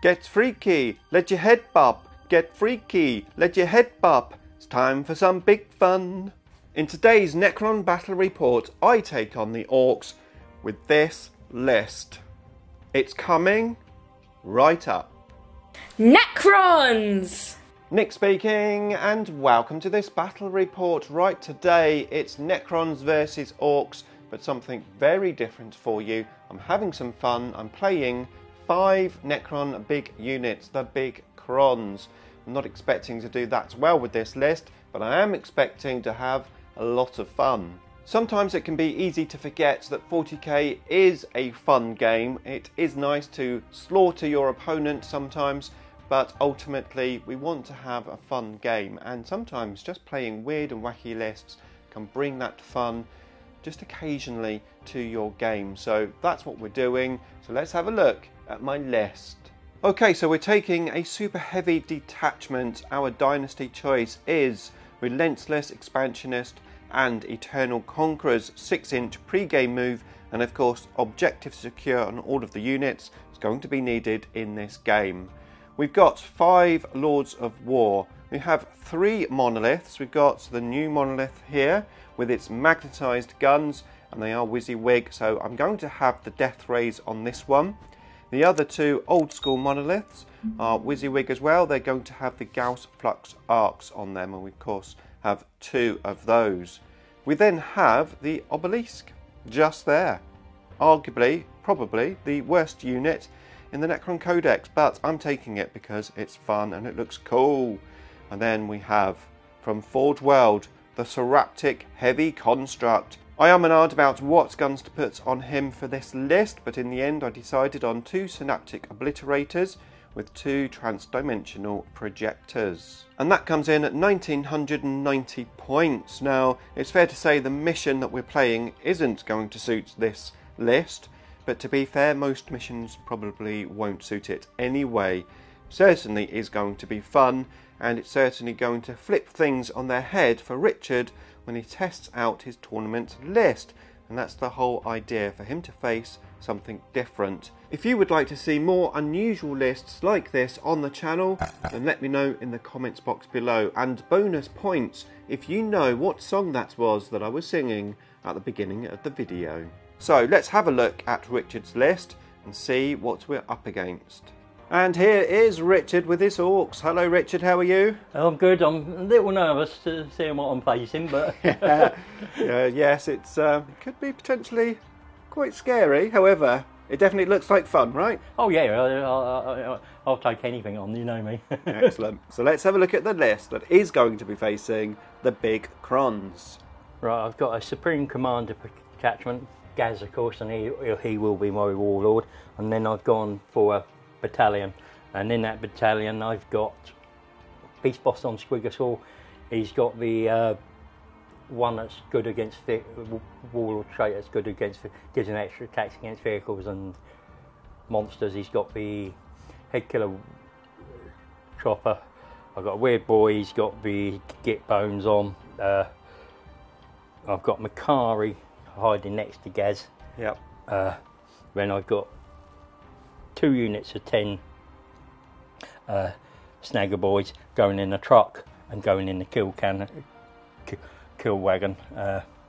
Get freaky, let your head bop. Get freaky, let your head bop. It's time for some big fun. In today's Necron Battle Report, I take on the Orks with this list. It's coming right up. Necrons! Nick speaking, and welcome to this battle report. Right, today it's Necrons versus Orks, but something very different for you. I'm having some fun. I'm playing 5 Necron big units, the big Crons. I'm not expecting to do that well with this list, but I am expecting to have a lot of fun. Sometimes it can be easy to forget that 40k is a fun game. It is nice to slaughter your opponent sometimes, but ultimately we want to have a fun game, and sometimes just playing weird and wacky lists can bring that fun just occasionally to your game. So that's what we're doing. So let's have a look at my list. Okay, so we're taking a super heavy detachment. Our dynasty choice is Relentless Expansionist and Eternal Conquerors, 6-inch pre-game move, and of course objective secure on all of the units is going to be needed in this game. We've got 5 Lords of War. We have 3 monoliths. We've got the new monolith here with its magnetised guns, and they are WYSIWYG, so I'm going to have the death rays on this one. The other 2 old school monoliths are WYSIWYG as well. They're going to have the Gauss Flux arcs on them, and we of course have 2 of those. We then have the obelisk just there. Arguably, probably the worst unit in the Necron Codex, but I'm taking it because it's fun and it looks cool. And then we have, from Forge World, the Soraptic Heavy Construct. I am about what guns to put on him for this list, but in the end I decided on 2 Synaptic Obliterators with 2 Transdimensional Projectors. And that comes in at 1990 points. Now, it's fair to say the mission that we're playing isn't going to suit this list, but to be fair, most missions probably won't suit it anyway. Certainly is going to be fun, and it's certainly going to flip things on their head for Richard when he tests out his tournament list. And that's the whole idea, for him to face something different. If you would like to see more unusual lists like this on the channel, then let me know in the comments box below. And bonus points if you know what song that was that I was singing at the beginning of the video. So let's have a look at Richard's list and see what we're up against. And here is Richard with his Orks. Hello Richard, how are you? I'm good. I'm a little nervous to see what I'm facing, but yes, it could be potentially quite scary. However, it definitely looks like fun, right? oh yeah, I'll take anything on, you know me. Excellent. So let's have a look at the list that is going to be facing the big Crons. Right, I've got a Supreme Commander attachment, Gaz of course, and he will be my warlord. And then I've gone for a battalion, and in that battalion I've got Beast Boss on Squigosaur. He's got the one that's good against warlord trait, that's good against, gives an extra attacks against vehicles and monsters. He's got the Head Killer Chopper. I've got a Weird Boy, he's got the Git Bones on. I've got Makari hiding next to Gaz. Yep. Then I've got 2 units of 10 Snagger Boys going in a truck and going in the kill wagon.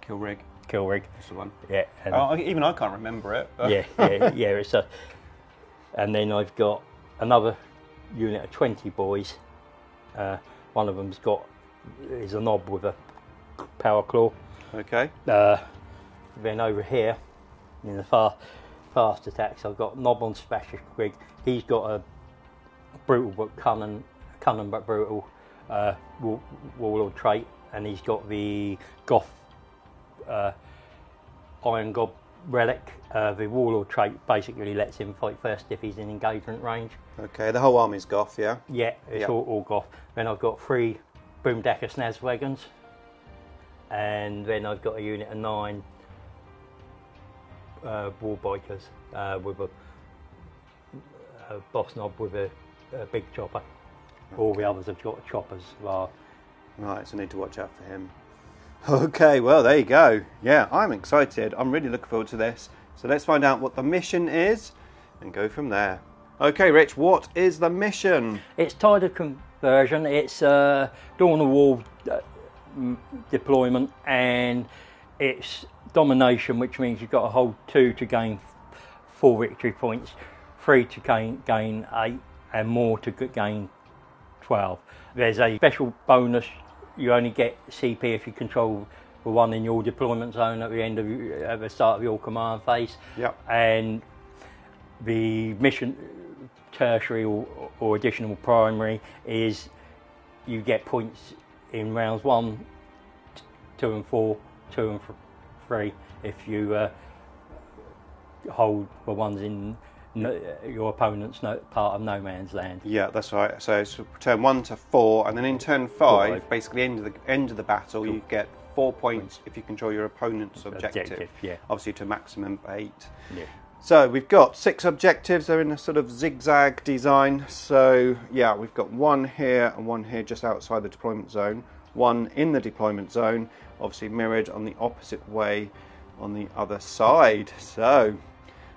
Kill rig. That's the one. Yeah. And even I can't remember it. yeah. It's a. And then I've got another unit of 20 boys. One of them's is a knob with a power claw. Okay. Then over here, in the fast attacks, I've got Knob on Spasher Quig. He's got a brutal but cunning but brutal warlord trait, and he's got the Goff Iron God relic. The warlord trait basically lets him fight first if he's in engagement range. Okay, the whole army's Goff, yeah? Yeah, it's all Goff. Then I've got 3 Boomdacker Snaz wagons, and then I've got a unit of 9 war bikers with a boss knob with a big chopper. Okay. All the others have got choppers. Right, so I need to watch out for him. Okay, well there you go. Yeah, I'm excited. I'm really looking forward to this. So let's find out what the mission is and go from there. Okay, Rich, what is the mission? It's tide of conversion. It's dawn of war deployment, and it's domination, which means you've got to hold 2 to gain 4 victory points, 3 to gain 8, and more to gain 12. There's a special bonus. You only get CP if you control the one in your deployment zone at the start of your command phase. Yep. And the mission tertiary or additional primary is you get points in rounds 1, 2 and 4, 2 and 3 if you hold the ones in your opponent's part of no man's land. Yeah, that's right. So it's turn 1 to 4, and then in turn 5, basically end of the battle, you get 4 points if you control your opponent's objective. Yeah. Obviously to a maximum of 8. Yeah. So we've got 6 objectives. They're in a sort of zigzag design. So yeah, we've got 1 here and 1 here just outside the deployment zone. 1 in the deployment zone, obviously mirrored on the opposite way on the other side. So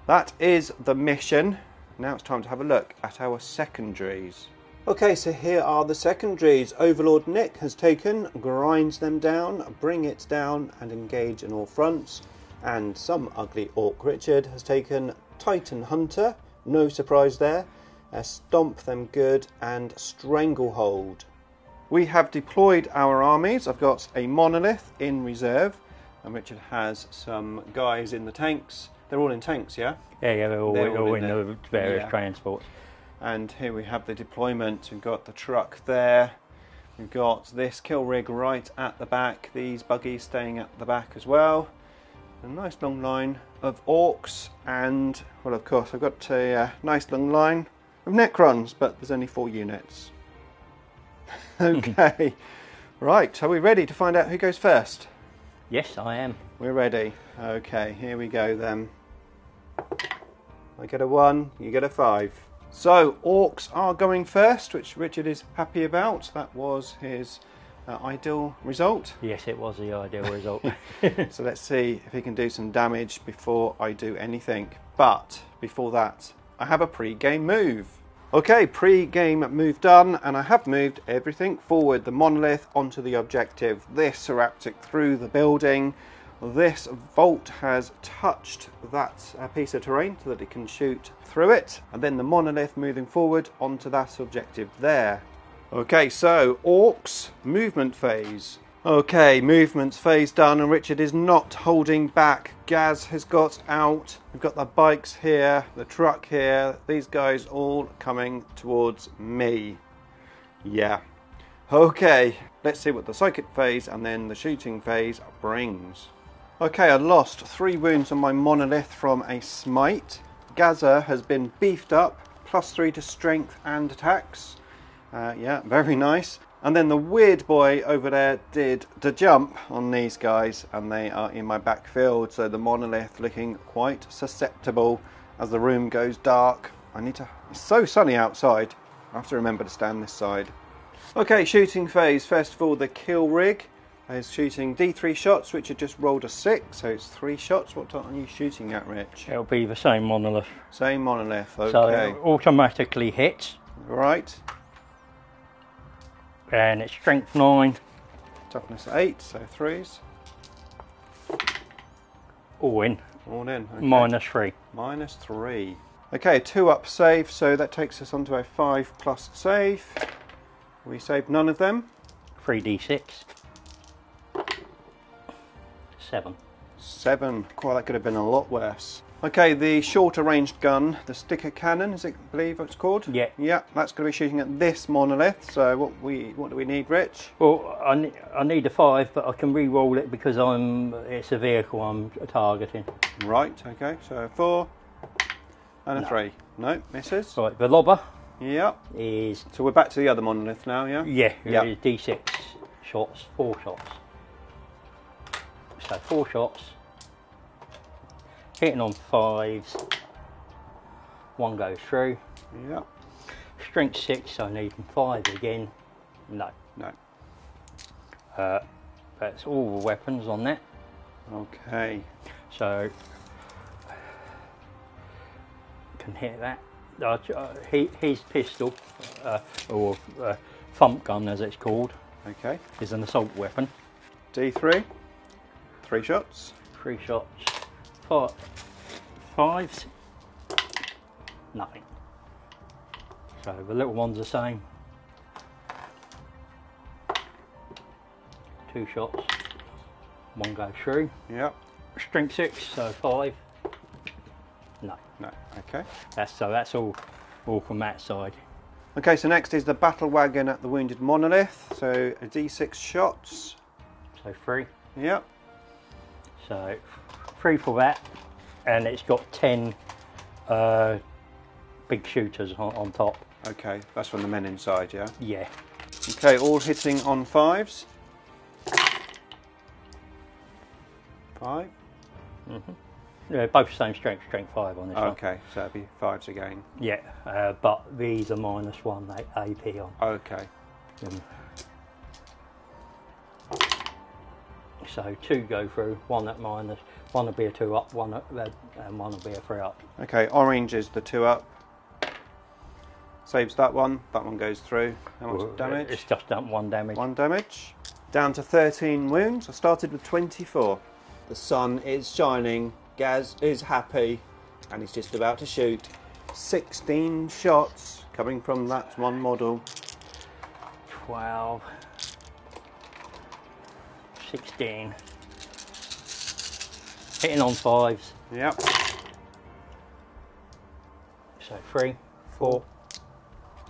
that is the mission. Now it's time to have a look at our secondaries. Okay, so here are the secondaries. Overlord Nick has taken, grinds them down, bring it down and engage in all fronts. And some ugly Orc Richard has taken Titan Hunter, no surprise there, stomp them good and stranglehold. We have deployed our armies. I've got a monolith in reserve and Richard has some guys in the tanks. They're all in tanks, yeah? Yeah, they're all in the various transports. And here we have the deployment. We've got the truck there. We've got this kill rig right at the back. These buggies staying at the back as well. A nice long line of orcs, and well, of course I've got a nice long line of Necrons, but there's only 4 units. Okay, right, are we ready to find out who goes first? Yes, I am. We're ready. Okay, here we go then. I get a 1, you get a 5. So orcs are going first, which Richard is happy about. That was his ideal result. Yes, it was the ideal result. So let's see if he can do some damage before I do anything. But before that, I have a pre-game move. Okay, pre-game move done, and I have moved everything forward. The monolith onto the objective. This Seraptic through the building. This vault has touched that piece of terrain so that it can shoot through it. And then the monolith moving forward onto that objective there. Okay, so orcs, movement phase. Okay, movement phase done, and Richard is not holding back. Gaz has got out. We've got the bikes here, the truck here. These guys all coming towards me. Yeah. Okay, let's see what the psychic phase and then the shooting phase brings. Okay, I lost 3 wounds on my monolith from a smite. Gaza has been beefed up, +3 to strength and attacks. Yeah, very nice. And then the weird boy over there did the jump on these guys, and they are in my backfield, so the monolith looking quite susceptible as the room goes dark. It's so sunny outside, I have to remember to stand this side. Okay, shooting phase. First of all, the kill rig is shooting D3 shots, which had just rolled a 6, so it's 3 shots. What are you shooting at, Rich? It'll be the same monolith. Same monolith, okay. So it automatically hits. Right. And it's strength 9. Toughness 8, so 3s. All in. All in. Okay. -3. -3. Okay, 2-up save, so that takes us onto a 5+ save. We saved none of them. 3d6. 7. 7. Quite, that could have been a lot worse. Okay, the shorter ranged gun, the sticker cannon, I believe it's called? Yeah. Yeah, that's going to be shooting at this monolith. So what do we need, Rich? Well, I need a 5, but I can re-roll it because it's a vehicle I'm targeting. Right, okay, so 4 and a 3. No, misses. Right, the lobber Yeah. is... So we're back to the other monolith now, yeah? Yeah, Yep. it is D6 shots, 4 shots. So 4 shots. Hitting on 5s. 1 goes through. Yeah. Strength 6, I need 5 again. No. No. That's all the weapons on that. Okay. So can hit that his pistol, or thump gun as it's called, Okay. is an assault weapon. D3. 3 shots. 3 shots. 5s. Nothing. So the little one's the same. 2 shots. 1 goes through. Yep. Strength 6, so 5. No. No. Okay. That's all from that side. Okay, so next is the battle wagon at the wounded monolith. So a D6 shots. So 3. Yep. So 3 for that, and it's got 10 big shooters on top. Okay, that's from the men inside, yeah? Yeah. Okay, all hitting on 5s. 5. Yeah, both the same strength 5 on this one. Okay, so that'd be 5s again. Yeah, but these are -1 AP on. Okay. So 2 go through, 1 at minus, 1 will be a 2 up, 1 at red, and 1 will be a 3 up. Okay, orange is the 2 up. Saves that one goes through. How much damage? It's just done 1 damage. 1 damage. Down to 13 wounds. I started with 24. The sun is shining, Gaz is happy, and he's just about to shoot. 16 shots coming from that one model. 12. 16. Hitting on 5s. Yep. So 3, 4.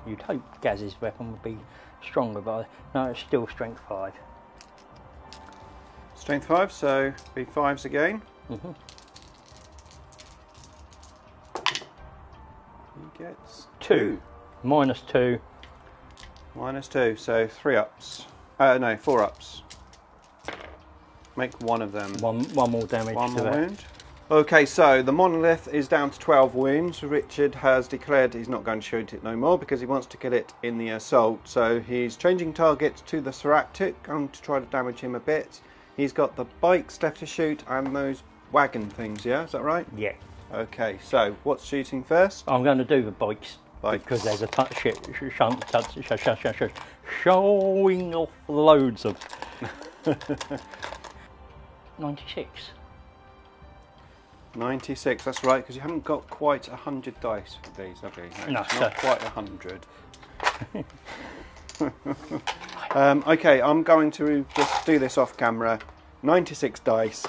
You'd hope Gaz's weapon would be stronger, but no, it's still strength 5. Strength 5, so be 5s again. He gets 2. -2. -2, so 3 ups. No, 4 ups. Make 1 of them. One more damage. 1 to more that. wound. Okay, so the monolith is down to 12 wounds. Richard has declared he's not going to shoot it no more because he wants to kill it in the assault. So he's changing targets to the Soractic, going to try to damage him a bit. He's got the bikes left to shoot and those wagon things, yeah? Is that right? Yeah. Okay, so what's shooting first? I'm going to do the bikes. Because there's a showing off loads of 96. 96, that's right, because you haven't got quite 100 dice for these, have you? No, it's not quite 100. Okay, I'm going to just do this off camera. 96 dice.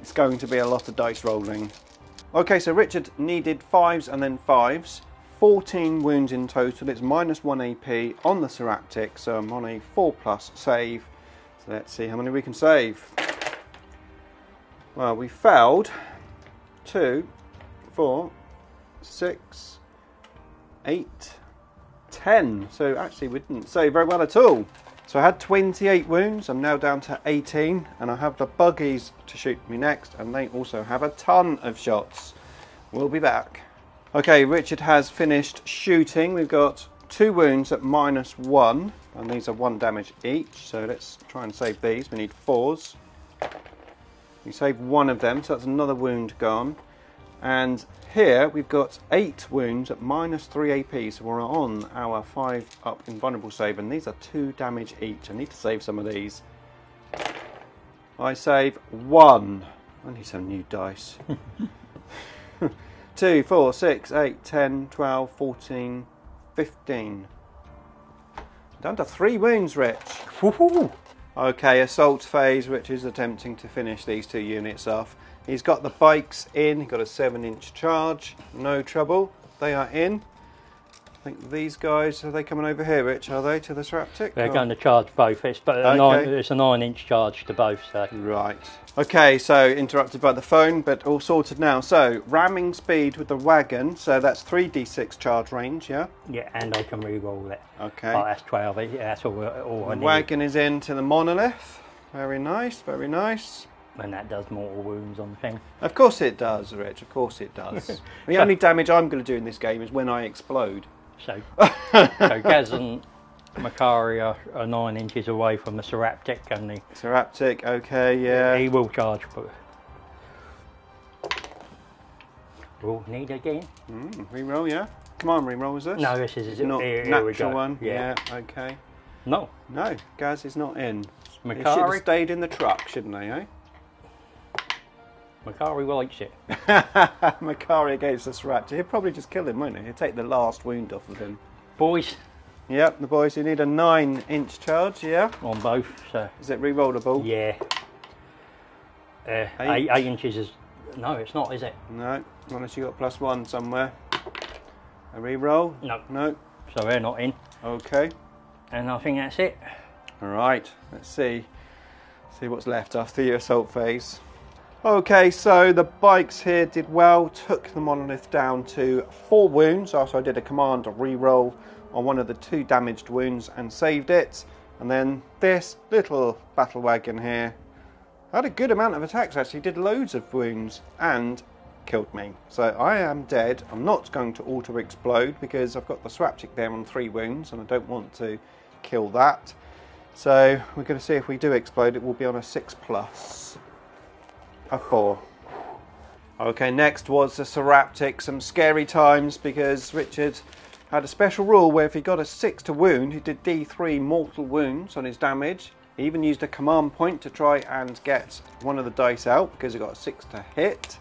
It's going to be a lot of dice rolling. Okay, so Richard needed 5s and then 5s. 14 wounds in total. It's -1 AP on the Soractic, so I'm on a 4+ save. So let's see how many we can save. Well, we failed 2, 4, 6, 8, 10. So actually we didn't save very well at all. So I had 28 wounds, I'm now down to 18, and I have the buggies to shoot me next, and they also have a ton of shots. We'll be back. Okay, Richard has finished shooting. We've got 2 wounds at -1, and these are 1 damage each, so let's try and save these. We need 4s. We saved 1 of them, so that's another wound gone. And here we've got 8 wounds at -3 AP, so we're on our 5 up invulnerable save, and these are 2 damage each. I need to save some of these. I save 1. I need some new dice. 2, 4, 6, 8, 10, 12, 14, 15. Down to 3 wounds, Rich. Woohoo! Okay, assault phase. Rich is attempting to finish these 2 units off. He's got the bikes in. He's got a 7-inch charge. No trouble. They are in. I think these guys, are they coming over here, Rich? Are they to the Soractic? They're going to charge both. It's a 9-inch charge to both. So. Right. Okay, so interrupted by the phone, but all sorted now. So, ramming speed with the wagon. So that's 3d6 charge range, yeah? Yeah, and I can re-roll it. Okay. Oh, that's 12. Yeah, that's all I need. The wagon is into the monolith. Very nice, very nice. And that does mortal wounds on the thing. Of course it does, Rich. Of course it does. The only damage I'm going to do in this game is when I explode. So Gaz and Makari are 9 inches away from the Soractic, and the Soractic, okay, yeah. He will charge, but we'll need again. Reroll, yeah. command reroll, is this? No, this is not here we natural go. one. Yeah. Okay. No. No, Gaz is not in. He should Makari. have stayed in the truck, shouldn't he, eh? Makari likes it. Makari against this raptor. He'll probably just kill him, won't he? He'll take the last wound off of him. Boys. Yep, the boys, you need a 9-inch charge, yeah? On both, so. Is it re-rollable? Yeah. 8 inches is... No, it's not, is it? No, unless you got +1 somewhere. A re-roll? No. No. So they're not in. Okay. And I think that's it. Alright, let's see what's left after your assault phase. Okay, so the bikes here did well, took the monolith down to 4 wounds after I did a command re-roll on one of the 2 damaged wounds and saved it. And then this little battle wagon here had a good amount of attacks, actually did loads of wounds and killed me. So I am dead. I'm not going to auto explode because I've got the Swaptic there on 3 wounds and I don't want to kill that. So we're going to see if we do explode. It will be on a 6+. A 4. Okay, next was the Seraptic. Some scary times because Richard had a special rule where if he got a 6 to wound, he did D3 mortal wounds on his damage. He even used a command point to try and get one of the dice out because he got a 6 to hit,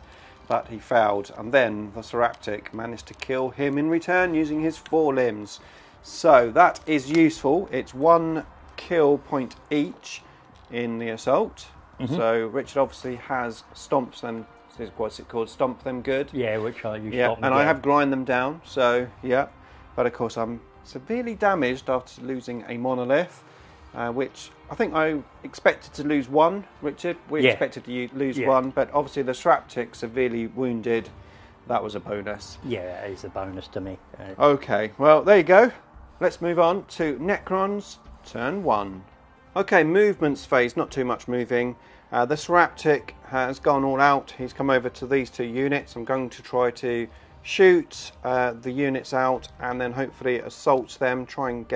but he failed. And then the Seraptic managed to kill him in return using his 4 limbs. So that is useful. It's 1 kill point each in the assault. So Richard obviously has stomps them. What's it called? Stomp them good. Yeah, which I use. Yeah, and I have grind them down. So yeah, but of course I'm severely damaged after losing a monolith, which I think I expected to lose 1. Richard, we expected to lose 1, but obviously the Seraptic severely wounded. That was a bonus. Yeah, it is a bonus to me. Okay, well there you go. Let's move on to Necrons turn 1. Okay, movements phase, not too much moving. The Seraptic has gone all out. He's come over to these 2 units. I'm going to try to shoot the units out and then hopefully assault them, try and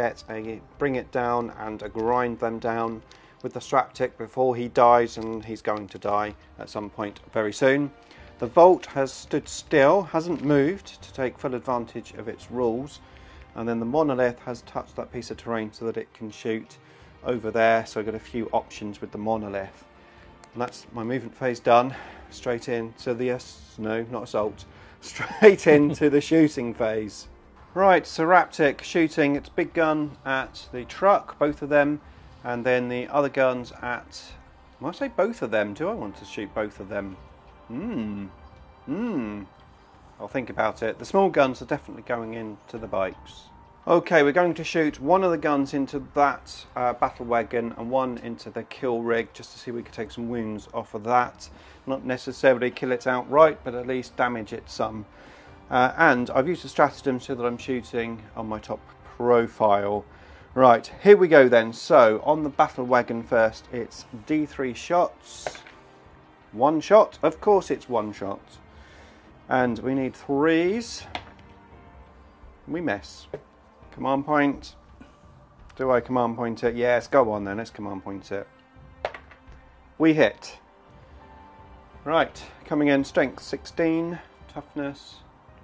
bring it down and grind them down with the Seraptic before he dies, and he's going to die at some point very soon. The Vault has stood still, hasn't moved to take full advantage of its rules, and then the Monolith has touched that piece of terrain so that it can shoot over there, so I've got a few options with the Monolith. And that's my movement phase done. Straight into the not assault. Straight into the shooting phase. Right, Seraptic shooting its big gun at the truck, both of them, and then the other guns at... When I say both of them, do I want to shoot both of them? I'll think about it. The small guns are definitely going into the bikes. Okay, we're going to shoot one of the guns into that battle wagon and one into the kill rig, just to see if we can take some wounds off of that. Not necessarily kill it outright, but at least damage it some. And I've used a stratagem so that I'm shooting on my top profile. Right, here we go then. So, on the battle wagon first, it's D3 shots. 1 shot. Of course it's 1 shot. And we need 3s. We miss. Command point. Do I command point it? Yes, go on then, let's command point it. We hit. Right, coming in, strength 16, toughness.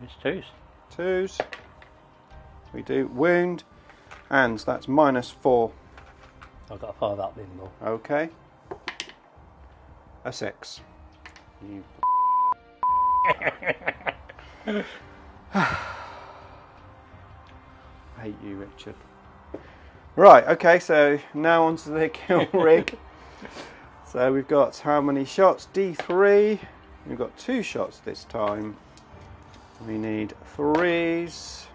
It's 2s. 2s. We do wound, and that's -4. I've got a 5 up in more. Okay. A 6. You I hate you, Richard. Right, okay, so now onto the kill rig. So we've got how many shots? D3. We've got 2 shots this time. We need 3s.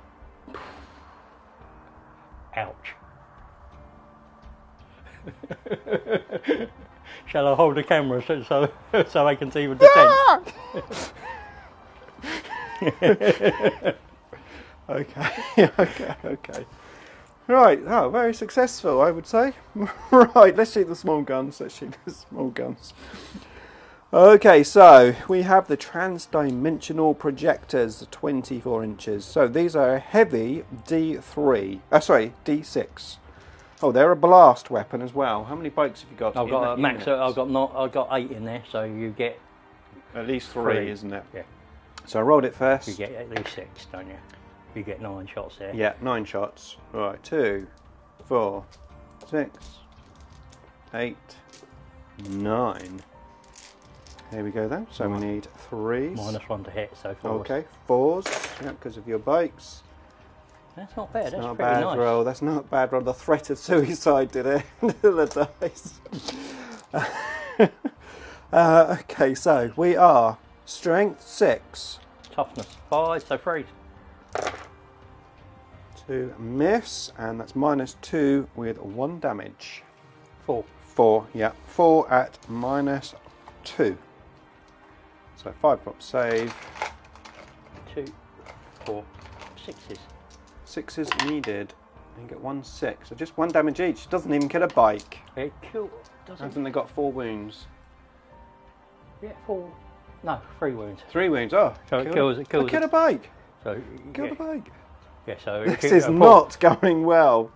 Ouch. Shall I hold the camera so I can see with the tent? Okay. Right, oh, very successful, I would say. Right, let's shoot the small guns. Okay, so we have the transdimensional projectors, 24 inches. So these are a heavy D3. D6. Oh, they're a blast weapon as well. How many bikes have you got? I've got a max. I've got 8 in there, so you get at least 3, isn't it? Yeah. So I rolled it first. You get at least 6, don't you? You get 9 shots there. Yeah, 9 shots. Right, 2, 4, 6, 8, 9. Here we go then. So we need 3s. -1 to hit, so 4s. Okay, 4s. Yeah, because of your bikes. That's not bad. That's Not a pretty bad nice. roll. That's not a bad roll. The threat of suicide did it. The dice. Okay, so we are strength 6. Toughness 5, so 3. To miss, and that's -2 with 1 damage. 4. 4, yeah. 4 at -2. So 5-drop save. 2, 4, 6s. 6s needed. And get 1 6. So just 1 damage each. Doesn't even kill a bike. It kills. I think they got 4 wounds. Yeah, 4. No, 3 wounds. 3 wounds. Oh, So it kills. It kills. kill a bike. So Kill yeah, the bike. yeah. So This is not going well.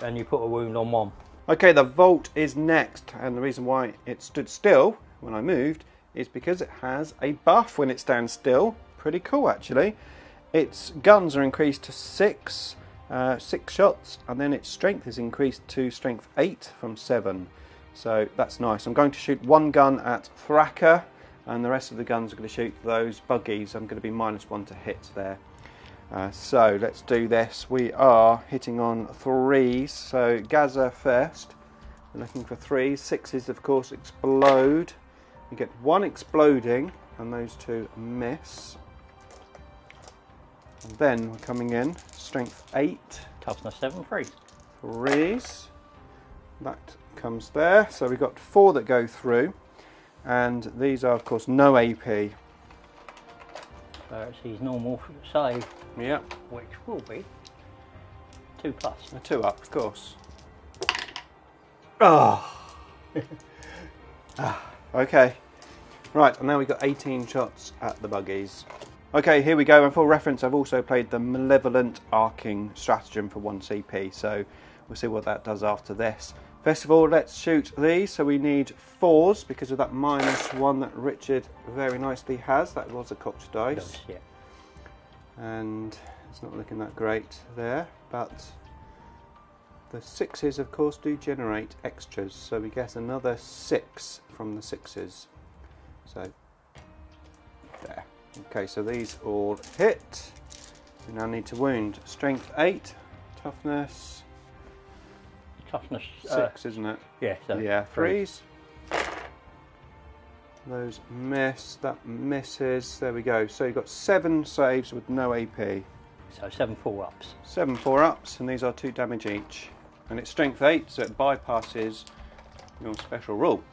And you put a wound on 1. Okay, the vault is next, and the reason why it stood still when I moved is because it has a buff when it stands still. Pretty cool, actually. Its guns are increased to 6 shots, and then its strength is increased to strength 8 from 7. So that's nice. I'm going to shoot 1 gun at Thraka, and the rest of the guns are going to shoot those buggies. I'm going to be -1 to hit there. So let's do this. We are hitting on 3s. So Gaza first. We're looking for 3s. 6s, of course, explode. You get 1 exploding, and those 2 miss. And then we're coming in. Strength 8. Toughness 7, 3. 3s. That comes there. So we've got 4 that go through. And these are, of course, no AP. So it's his normal save, Yeah. which will be 2 plus. A 2 up, of course. Oh. Okay. Right, and now we've got 18 shots at the buggies. Okay, here we go. And for reference, I've also played the Malevolent Arcing Stratagem for 1 CP, so we'll see what that does after this. First of all, let's shoot these. So we need 4s because of that -1 that Richard very nicely has. That was a cocked dice. Yeah. And it's not looking that great there, but the 6s, of course, do generate extras. So we get another 6 from the 6s. So, there. Okay, so these all hit. We now need to wound. Strength 8, toughness Toughness 6, isn't it? Yeah. So Yeah, 3s. Those miss, that misses. There we go. So you've got 7 saves with no AP. So 7 4-ups. 7 4-ups, and these are 2 damage each. And it's strength 8, so it bypasses your special rule.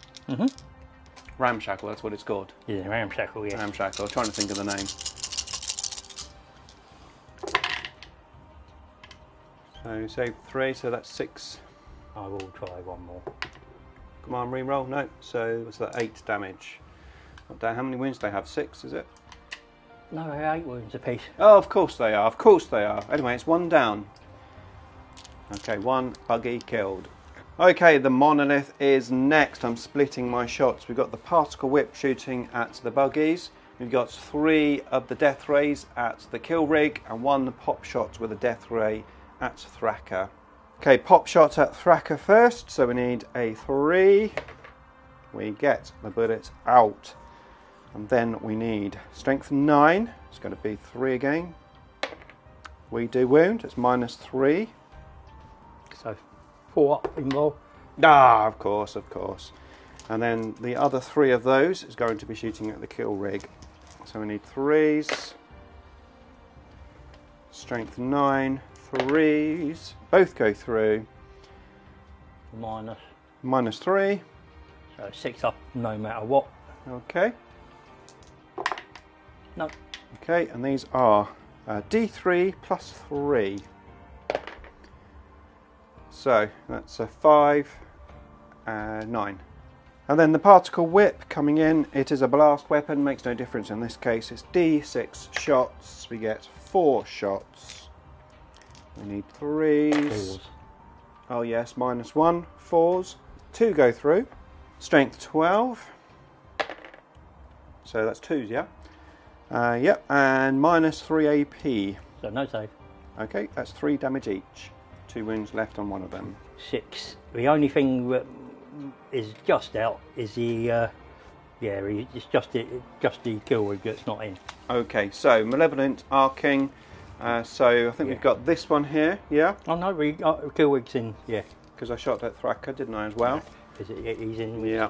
Ramshackle, that's what it's called. Yeah, ramshackle. Yeah. Ramshackle. I'm trying to think of the name. So save 3, so that's 6. I will try 1 more. Come on, re-roll. No. So what's that? 8 damage. Not down. How many wounds do they have? 6, is it? No, 8 wounds apiece. Oh, of course they are. Of course they are. Anyway, it's 1 down. Okay, 1 buggy killed. Okay, the monolith is next. I'm splitting my shots. We've got the particle whip shooting at the buggies. We've got 3 of the death rays at the kill rig and 1 pop shot with a death ray at Thraka. Okay, pop shot at Thraka first. So we need a 3. We get the bullet out. And then we need strength 9. It's going to be 3 again. We do wound. It's -3. So 4 up involved. Ah, of course, of course. And then the other 3 of those is going to be shooting at the kill rig. So we need 3s. Strength 9. 3s. Both go through. -3. So 6 up no matter what. Okay. No. Okay, and these are D3 plus 3. So that's a 5, 9. And then the particle whip coming in, it is a blast weapon, makes no difference in this case. It's D6 shots, we get 4 shots. We need 3s. 4s. Oh yes, -1, 4s. 2 go through. Strength 12. So that's 2s, yeah? Yep, and -3 AP. So no save. Okay, that's 3 damage each. 2 wounds left on one of them. 6. The only thing that is just out is the it's just the kill rig that's not in. Okay, so Malevolent Arking. So I think we've got this one here, yeah? Oh no, kill rig's in, yeah. Because I shot that Thraka, didn't I, as well? Is it? He's in. Yeah.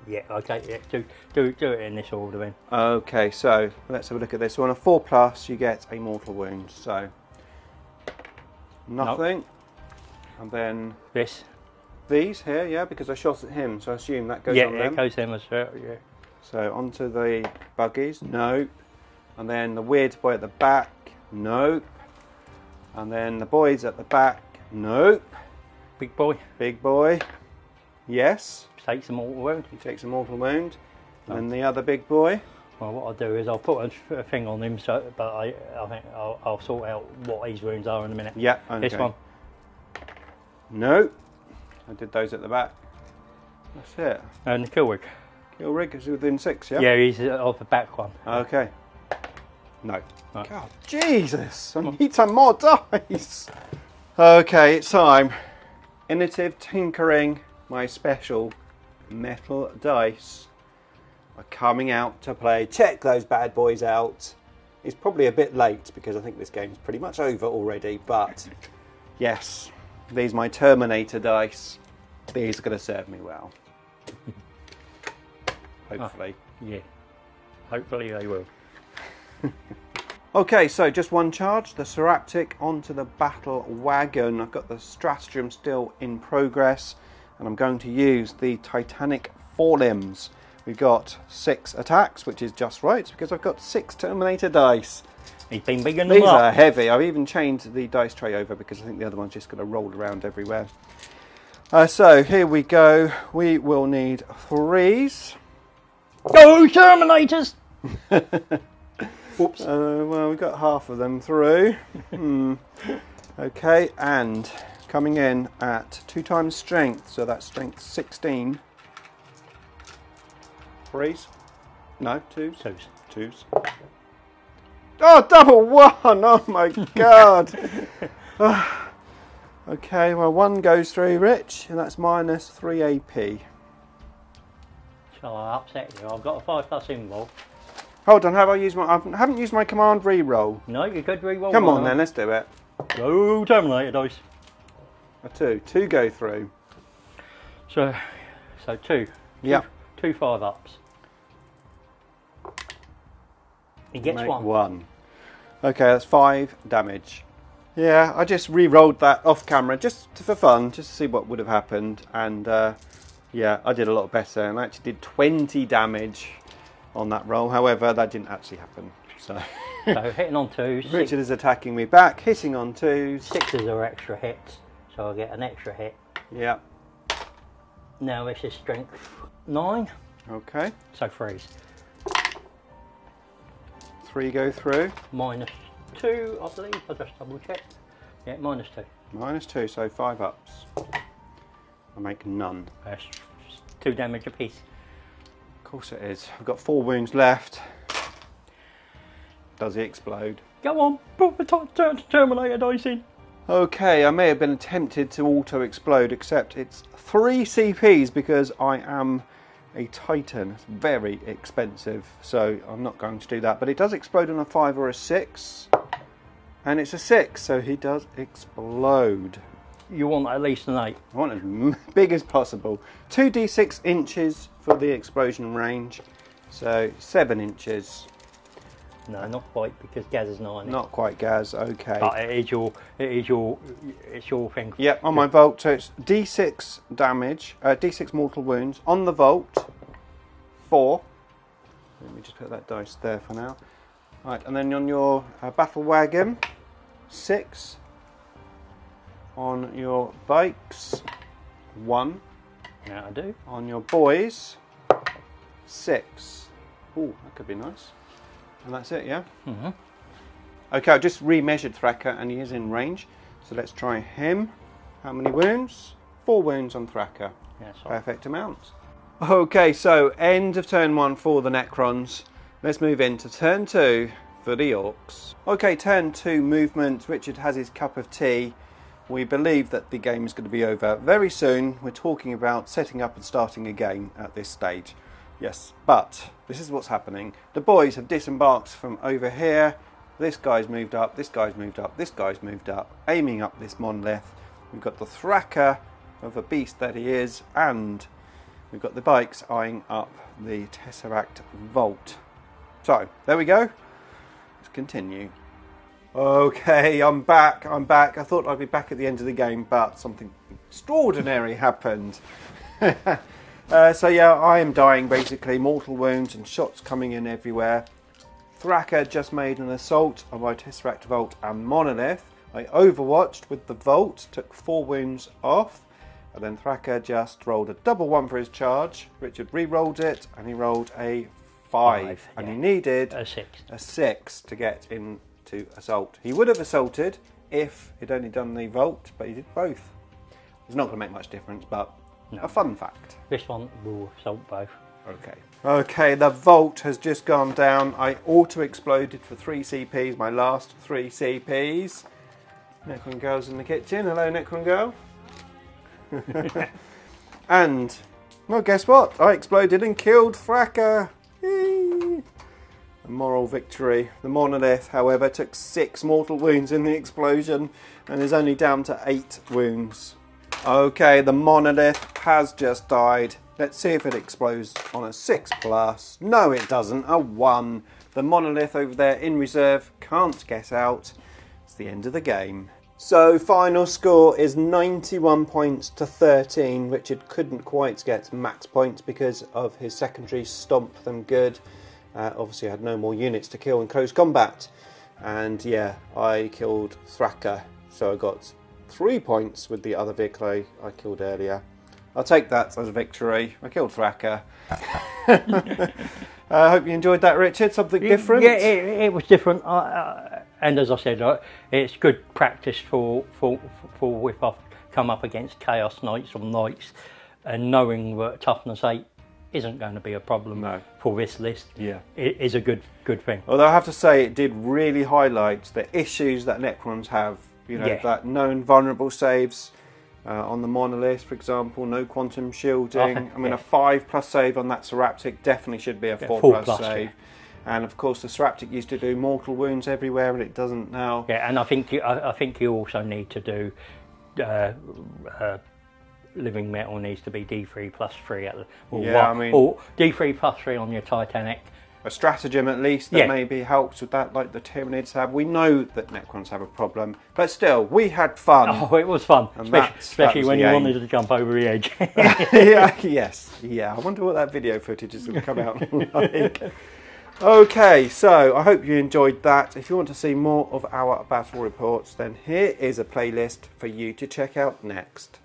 Yeah. Okay. Yeah. Do it in this order then. Okay, so let's have a look at this. So on a 4+, you get a mortal wound. So nothing, and then these here, yeah, because I shot at him, so I assume that goes on them. Yeah, it goes them as well. Yeah. So onto the buggies, nope, and then the weird boy at the back, nope, and then the boys at the back, nope. Big boy, yes. Takes a mortal wound. He takes a mortal wound. And then the other big boy. Well, what I'll do is I'll put a thing on him, but I think I'll sort out what his wounds are in a minute. Yeah, okay. This one. No. I did those at the back. That's it. And the kill rig. Kill rig is within 6, yeah? Yeah, he's of the back one. Okay. No. Right. God, Jesus. I need some more dice. Okay, it's time. Innovative Tinkering, my special metal dice, are coming out to play. Check those bad boys out. It's probably a bit late because I think this game's pretty much over already, but yes, these are my Terminator dice. These are going to serve me well. Hopefully. Yeah. Hopefully they will. Okay, so just one charge, the Seraptic onto the battle wagon. I've got the stratagem still in progress, and I'm going to use the Titanic forelimbs. We've got 6 attacks, which is just right, because I've got 6 Terminator dice. He's been big in These are heavy. I've even changed the dice tray over because I think the other one's just going to roll around everywhere. So here we go. We will need 3s. Go Terminators! Whoops. Well, we got half of them through. Okay, and coming in at 2 times strength, so that's strength 16. 3s? No, 2s? 2s. Oh, double 1! Oh my god! Okay, well, 1 goes through, Rich, and that's minus 3 AP. Shall I upset you? I've got a 5+ involved. Hold on, I haven't used my command re-roll. No, you could re-roll. Come on then, let's do it. Go Terminator dice. A 2. 2 go through. So 2. Yep. 2 5-ups. He gets Make 1. 1. Okay, that's 5 damage. Yeah, I just re-rolled that off camera just for fun, just to see what would have happened. And yeah, I did a lot better, and I actually did 20 damage on that roll. However, that didn't actually happen. So hitting on 2s. Richard is attacking me back, hitting on 2s. 6s are extra hits, so I get an extra hit. Yeah. Now this is strength 9. Okay. So 3s. 3 go through. Minus 2, I believe. I'll just double check. Yeah, minus 2. Minus 2, so 5 ups. I make none. That's 2 damage apiece. Of course it is. I've got 4 wounds left. Does he explode? Go on, put the Terminator dice in. Okay, I may have been tempted to auto-explode, except it's 3 CPs because I am a Titan. It's very expensive, so I'm not going to do that. But it does explode on a 5 or a 6. And it's a 6, so he does explode. You want at least an 8. I want as big as possible. 2d6 inches for the explosion range, so 7 inches. No, not quite, because Gaz is 9. Not quite, Gaz. Okay. But it's your thing. Yep, on my Volt, so it's d6 damage, d6 mortal wounds on the Volt. 4. Let me just put that dice there for now. Right, and then on your battle wagon, 6. On your bikes, 1. Yeah, I do. On your boys, 6. Ooh, that could be nice. And that's it, yeah? Mm-hmm. Okay, I just re-measured Thraka and he is in range. So let's try him. How many wounds? 4 wounds on Thraka. Yeah, sorry. Perfect amount. Okay, so end of turn 1 for the Necrons. Let's move into turn 2 for the Orks. Okay, turn 2 movement. Richard has his cup of tea. We believe that the game is going to be over very soon. We're talking about setting up and starting a game at this stage. Yes, but this is what's happening. The boys have disembarked from over here. This guy's moved up, this guy's moved up, this guy's moved up, aiming up this monolith. We've got the Thracker of a beast that he is, and we've got the bikes eyeing up the Tesseract Vault. So, there we go. Let's continue. Okay, I'm back. I thought I'd be back at the end of the game, but something extraordinary happened. So yeah, I am dying basically. Mortal wounds and shots coming in everywhere. Thracker just made an assault on my Tesseract Vault and Monolith. I overwatched with the Vault, took 4 wounds off, and then Thracker just rolled a double 1 for his charge. Richard re-rolled it, and he rolled a 5 and he needed a 6 to get into assault. He would have assaulted if he'd only done the Vault, but he did both. It's not going to make much difference, but a fun fact. This one will assault both. Okay, the Vault has just gone down. I auto-exploded for 3 CPs, my last 3 CPs. Necron Girl's in the kitchen. Hello, Necron Girl. And, well, guess what? I exploded and killed Thracker. Yay. A moral victory. The Monolith, however, took 6 mortal wounds in the explosion and is only down to 8 wounds. Okay, the Monolith has just died. Let's see if it explodes on a 6+. No, it doesn't. A 1. The Monolith over there in reserve can't get out. It's the end of the game. So, final score is 91 points to 13. Richard couldn't quite get max points because of his secondary stomp them good. Obviously, I had no more units to kill in close combat. And yeah, I killed Thracker. So I got 3 points with the other vehicle I killed earlier. I'll take that as a victory. I killed Thracker. I hope you enjoyed that, Richard. Something different? Yeah, it was different. And as I said, it's good practice for if I come up against Chaos Knights or Knights, and knowing that Toughness 8 isn't going to be a problem for this list. Yeah, it is a good thing. Although I have to say, it did really highlight the issues that Necrons have. You know, that no invulnerable saves on the Monolith, for example, no quantum shielding. I mean, a 5+ save on that Seraptic definitely should be a 4+ save. And of course, the Seraptic used to do mortal wounds everywhere, and it doesn't now. Yeah, and I think you also need to do Living Metal needs to be D3+3 or D3+3 on your Titanic. A stratagem at least that maybe helps with that, like the Tyranids have. We know that Necrons have a problem, but still, we had fun. Oh, it was fun, especially when you wanted to jump over the edge. I wonder what that video footage is going to come out like. Okay, so I hope you enjoyed that. If you want to see more of our battle reports, then here is a playlist for you to check out next.